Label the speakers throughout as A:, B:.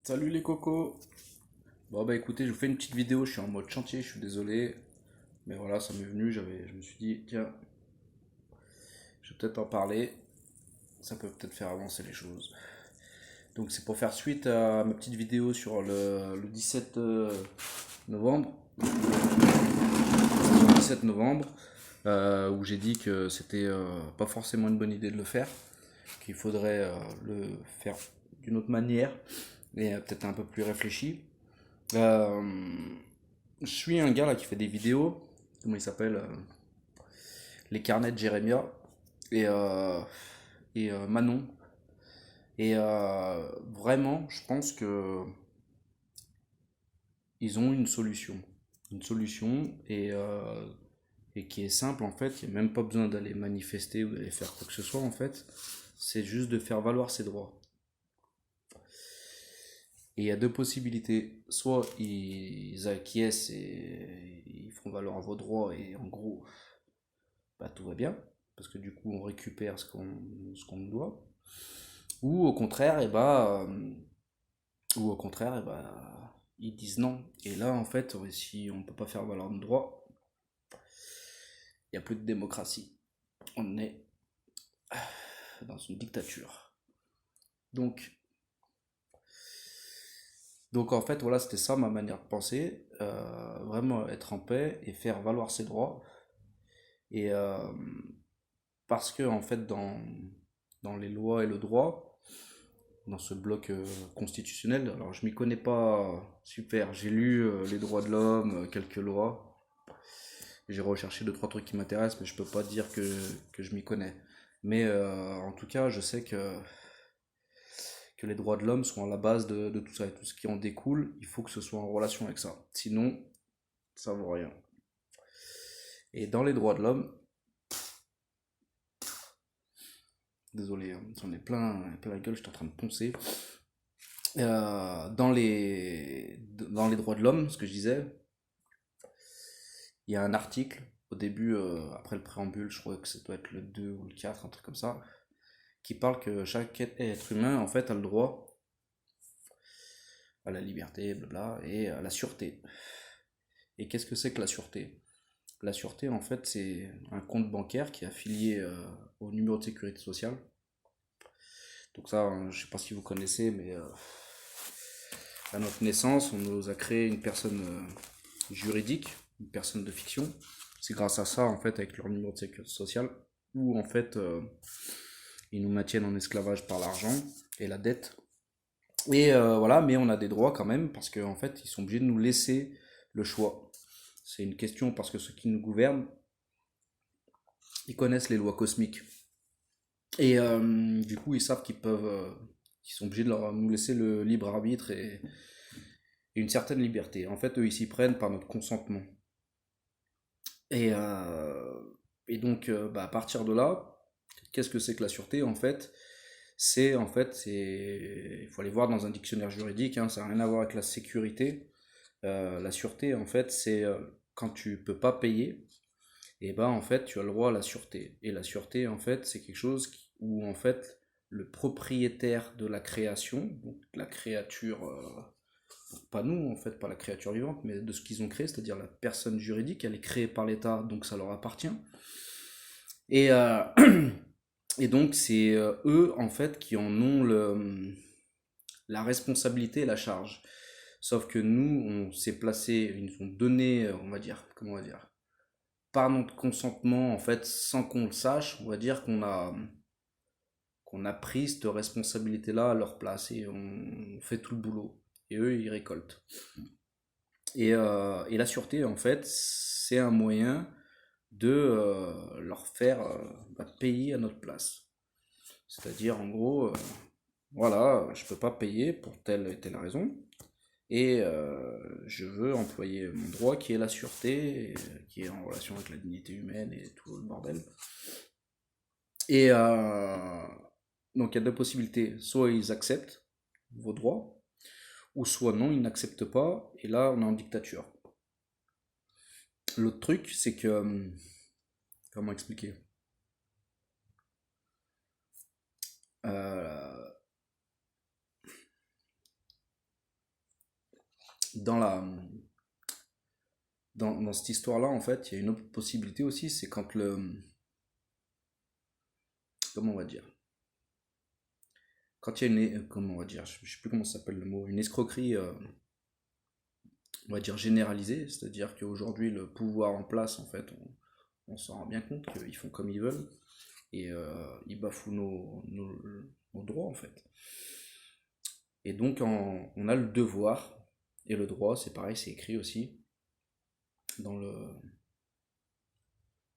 A: Salut les cocos. Bon bah écoutez, je vous fais une petite vidéo, je suis en mode chantier, je suis désolé. Mais voilà, ça m'est venu, je me suis dit, tiens, je vais peut-être en parler, ça peut peut-être faire avancer les choses. Donc c'est pour faire suite à ma petite vidéo sur le 17 novembre, sur le 17 novembre, où j'ai dit que c'était pas forcément une bonne idée de le faire, qu'il faudrait le faire d'une autre manière et peut-être un peu plus réfléchi. Euh, je suis un gars là qui fait des vidéos, comment il s'appelle Les carnets de Jérémia et, Manon. Et vraiment, je pense que ils ont une solution. Une solution et qui est simple en fait. Il n'y a même pas besoin d'aller manifester ou d'aller faire quoi que ce soit en fait. C'est juste de faire valoir ses droits. Et il y a deux possibilités. Soit ils acquiescent et ils font valoir vos droits et en gros, bah, tout va bien. Parce que du coup, on récupère ce qu'on nous doit. Ou au contraire, ils disent non. Et là, en fait, si on ne peut pas faire valoir nos droits, il n'y a plus de démocratie. On est dans une dictature. Donc, donc en fait, voilà, c'était ça ma manière de penser. Vraiment être en paix et faire valoir ses droits. Et parce que, en fait, dans les lois et le droit, dans ce bloc constitutionnel, alors je m'y connais pas super. J'ai lu les droits de l'homme, quelques lois. J'ai recherché deux trois trucs qui m'intéressent, mais je peux pas dire que je m'y connais. Mais en tout cas, je sais que les droits de l'homme sont à la base de tout ça et tout ce qui en découle, il faut que ce soit en relation avec ça. Sinon, ça vaut rien. Et dans les droits de l'homme, désolé, hein, j'en ai plein la gueule, je suis en train de poncer. Dans les droits de l'homme, ce que je disais, il y a un article au début, après le préambule, je crois que ça doit être le 2 ou le 4, un truc comme ça, qui parle que chaque être humain, en fait, a le droit à la liberté, blabla, et à la sûreté. Et qu'est-ce que c'est que la sûreté? La sûreté, en fait, c'est un compte bancaire qui est affilié au numéro de sécurité sociale. Donc ça, je sais pas si vous connaissez, mais à notre naissance, on nous a créé une personne juridique, une personne de fiction. C'est grâce à ça, en fait, avec leur numéro de sécurité sociale, où en fait, ils nous maintiennent en esclavage par l'argent et la dette. Et voilà, mais on a des droits quand même, parce qu'en fait, ils sont obligés de nous laisser le choix. C'est une question parce que ceux qui nous gouvernent, ils connaissent les lois cosmiques. Et du coup, ils savent qu'ils sont obligés de nous laisser le libre arbitre et une certaine liberté. En fait, eux, ils s'y prennent par notre consentement. Et, à partir de là, qu'est-ce que c'est que la sûreté en fait? Il faut aller voir dans un dictionnaire juridique, hein, ça n'a rien à voir avec la sécurité. La sûreté, en fait, c'est quand tu peux pas payer, et ben en fait, tu as le droit à la sûreté. Et la sûreté, en fait, c'est quelque chose où en fait le propriétaire de la création, donc la créature, pas nous en fait, pas la créature vivante, mais de ce qu'ils ont créé, c'est-à-dire la personne juridique, elle est créée par l'État, donc ça leur appartient. Et, et donc c'est eux en fait qui en ont la responsabilité et la charge. Sauf que nous, on s'est placé, ils nous ont donné, on va dire, comment on va dire, par notre consentement, en fait, sans qu'on le sache, on va dire qu'on a pris cette responsabilité-là à leur place et on fait tout le boulot. Et eux, ils récoltent. Et la sûreté, en fait, c'est un moyen de leur faire payer à notre place. C'est-à-dire, en gros, voilà, je peux pas payer pour telle et telle raison, et je veux employer mon droit qui est la sûreté, qui est en relation avec la dignité humaine et tout le bordel. Et donc il y a deux possibilités, soit ils acceptent vos droits, ou soit non, ils n'acceptent pas, et là on est en dictature. L'autre truc, c'est que, comment expliquer? Euh, Dans la, dans cette histoire-là, en fait, il y a une autre possibilité aussi, c'est quand comment on va dire, quand il y a comment on va dire, je sais plus comment ça s'appelle le mot, une escroquerie, on va dire généralisée, c'est-à-dire qu'aujourd'hui, le pouvoir en place, en fait, on s'en rend bien compte qu'ils font comme ils veulent, et ils bafouent nos droits, en fait. Et donc, on a le devoir, et le droit, c'est pareil, c'est écrit aussi dans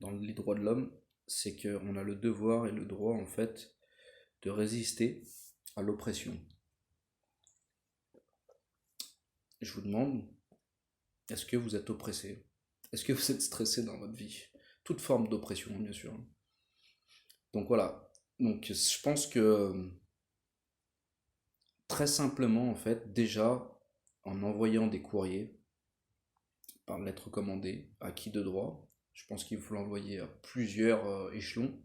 A: dans les droits de l'homme, c'est qu'on a le devoir et le droit, en fait, de résister à l'oppression. Je vous demande, est-ce que vous êtes oppressé? Est-ce que vous êtes stressé dans votre vie? Toute forme d'oppression, bien sûr. Donc voilà. Donc je pense que très simplement, en fait, déjà, en envoyant des courriers par lettre commandée, acquis de droit, je pense qu'il faut l'envoyer à plusieurs échelons,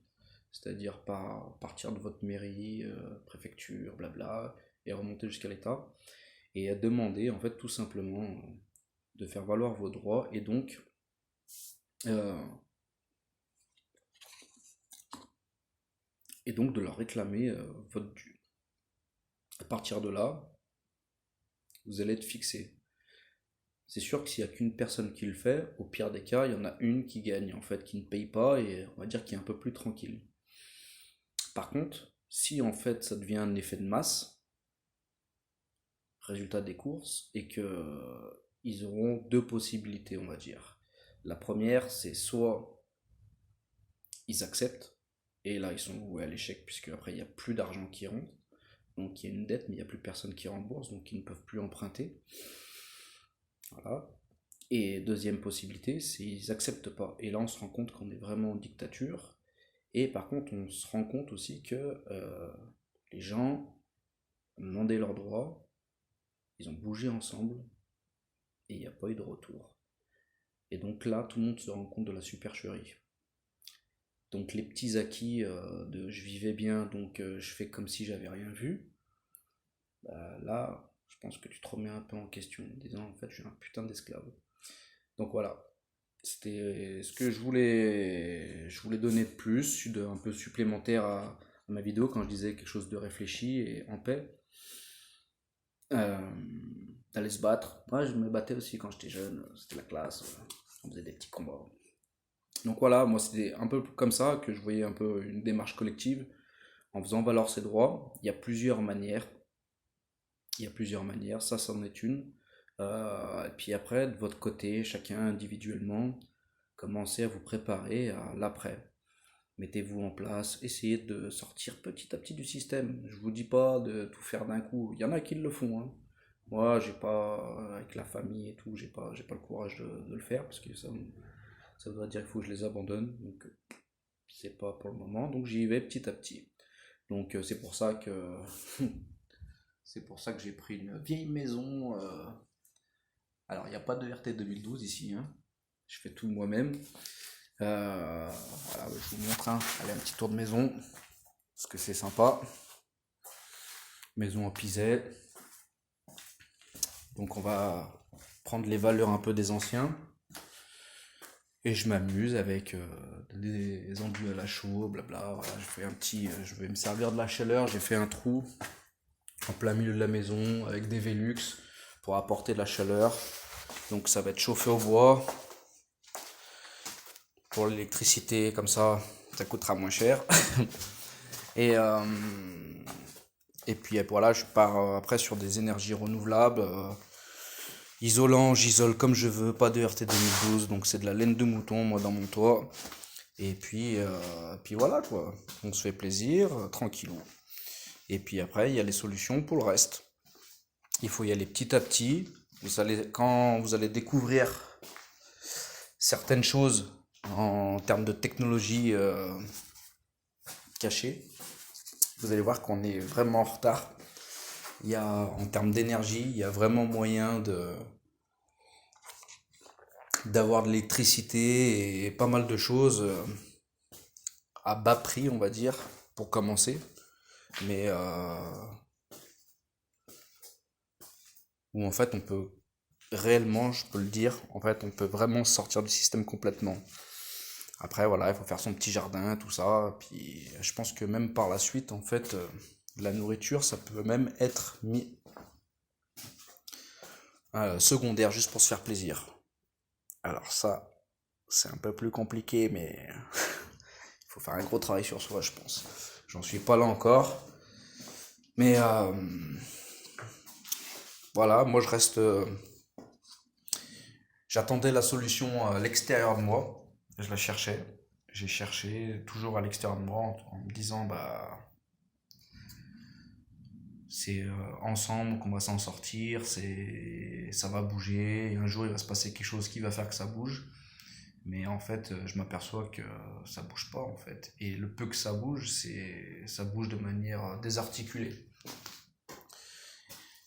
A: c'est-à-dire par partir de votre mairie, préfecture, blabla, et remonter jusqu'à l'État, et à demander, en fait, tout simplement de faire valoir vos droits, euh, et donc de leur réclamer votre dû. À partir de là, vous allez être fixé. C'est sûr que s'il n'y a qu'une personne qui le fait, au pire des cas, il y en a une qui gagne, en fait, qui ne paye pas et on va dire qui est un peu plus tranquille. Par contre, si en fait ça devient un effet de masse, résultat des courses, et que ils auront deux possibilités, on va dire. La première, c'est soit ils acceptent, et là ils sont voués à l'échec, puisque après il n'y a plus d'argent qui rentre, donc il y a une dette, mais il n'y a plus personne qui rembourse, donc ils ne peuvent plus emprunter. Voilà. Et deuxième possibilité, c'est ils acceptent pas. Et là, on se rend compte qu'on est vraiment en dictature. Et par contre, on se rend compte aussi que les gens ont demandé leurs droits, ils ont bougé ensemble, et il n'y a pas eu de retour. Et donc là, tout le monde se rend compte de la supercherie. Donc les petits acquis de je vivais bien, donc je fais comme si j'avais rien vu, bah, là, je pense que tu te remets un peu en question en disant en fait, je suis un putain d'esclave. Donc voilà, c'était ce que je voulais donner de plus, un peu supplémentaire à ma vidéo quand je disais quelque chose de réfléchi et en paix. Euh, D'aller se battre. Moi, je me battais aussi quand j'étais jeune, c'était la classe, on faisait des petits combats. Donc voilà, moi c'était un peu comme ça que je voyais un peu une démarche collective en faisant valoir ses droits. Il y a plusieurs manières, ça c'en est une. Et puis après, de votre côté, chacun individuellement, commencez à vous préparer à l'après. Mettez-vous en place, essayez de sortir petit à petit du système. Je vous dis pas de tout faire d'un coup. Il y en a qui le font, hein. Moi, j'ai pas, avec la famille et tout, j'ai pas le courage de le faire parce que ça voudrait dire qu'il faut que je les abandonne. Donc, c'est pas pour le moment. Donc, j'y vais petit à petit. Donc, c'est pour ça que, c'est pour ça que j'ai pris une vieille maison. Alors, il n'y a pas de RT 2012 ici, hein. Je fais tout moi-même. Voilà, je vous montre, hein. Allez, un petit tour de maison, parce que c'est sympa. Maison en pisé. Donc on va prendre les valeurs un peu des anciens. Et je m'amuse avec des embouts à la chaux, blabla. Voilà, je vais me servir de la chaleur. J'ai fait un trou en plein milieu de la maison avec des Velux pour apporter de la chaleur. Donc ça va être chauffé au bois. Pour l'électricité, comme ça coûtera moins cher. Et, euh, et puis voilà, je pars après sur des énergies renouvelables. Isolant, j'isole comme je veux, pas de RT 2012, donc c'est de la laine de mouton, moi, dans mon toit. Et puis voilà, quoi. On se fait plaisir, tranquillou. Et puis après, il y a les solutions pour le reste. Il faut y aller petit à petit. Quand vous allez découvrir certaines choses en termes de technologie cachée, vous allez voir qu'on est vraiment en retard. En termes d'énergie, il y a vraiment moyen d'avoir de l'électricité et pas mal de choses à bas prix, on va dire, pour commencer. Mais où en fait, on peut réellement, je peux le dire, en fait, on peut vraiment sortir du système complètement. Après, voilà, il faut faire son petit jardin, tout ça. Puis, je pense que même par la suite, en fait, la nourriture, ça peut même être mis secondaire juste pour se faire plaisir. Alors ça, c'est un peu plus compliqué, mais il faut faire un gros travail sur soi, je pense. J'en suis pas là encore. Mais voilà, moi je reste. J'attendais la solution à l'extérieur de moi. Je la cherchais. J'ai cherché toujours à l'extérieur de moi en me disant, bah, c'est ensemble qu'on va s'en sortir, ça va bouger, et un jour il va se passer quelque chose qui va faire que ça bouge. Mais en fait, je m'aperçois que ça bouge pas en fait. Et le peu que ça bouge, ça bouge de manière désarticulée.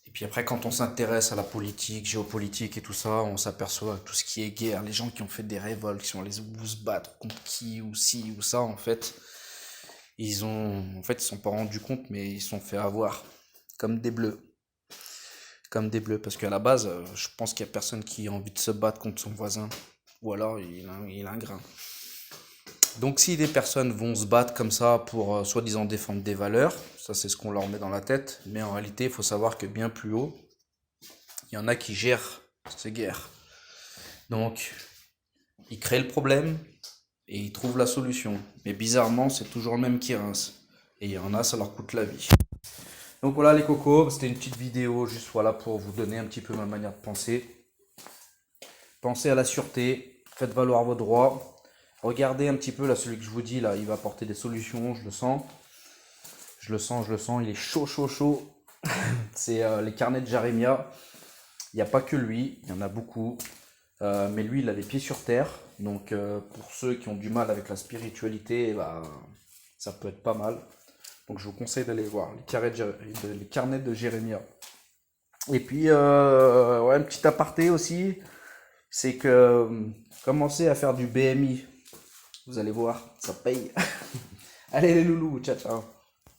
A: Et puis après, quand on s'intéresse à la politique, géopolitique et tout ça, on s'aperçoit que tout ce qui est guerre, les gens qui ont fait des révoltes, qui sont allés se battre contre qui ou ci ou ça, en fait, ils se sont pas rendus compte, mais ils se sont fait avoir comme des bleus. Comme des bleus, parce qu'à la base, je pense qu'il y a personne qui a envie de se battre contre son voisin, ou alors il a un grain. Donc si des personnes vont se battre comme ça pour soi-disant défendre des valeurs, ça c'est ce qu'on leur met dans la tête, mais en réalité il faut savoir que bien plus haut, il y en a qui gèrent ces guerres. Donc ils créent le problème et ils trouvent la solution. Mais bizarrement c'est toujours le même qui rince. Et il y en a, ça leur coûte la vie. Donc voilà les cocos, c'était une petite vidéo juste voilà pour vous donner un petit peu ma manière de penser. Pensez à la sûreté, faites valoir vos droits. Regardez un petit peu là, celui que je vous dis là, il va apporter des solutions, je le sens. Je le sens, il est chaud, chaud, chaud. C'est les carnets de Jérémia. Il n'y a pas que lui, il y en a beaucoup. Mais lui, il a les pieds sur terre. Donc pour ceux qui ont du mal avec la spiritualité, bah, ça peut être pas mal. Donc je vous conseille d'aller voir les carnets de Jérémia. Et puis, ouais, un petit aparté aussi, c'est que commencez à faire du BMI. Vous allez voir, ça paye. Allez les loulous, ciao ciao.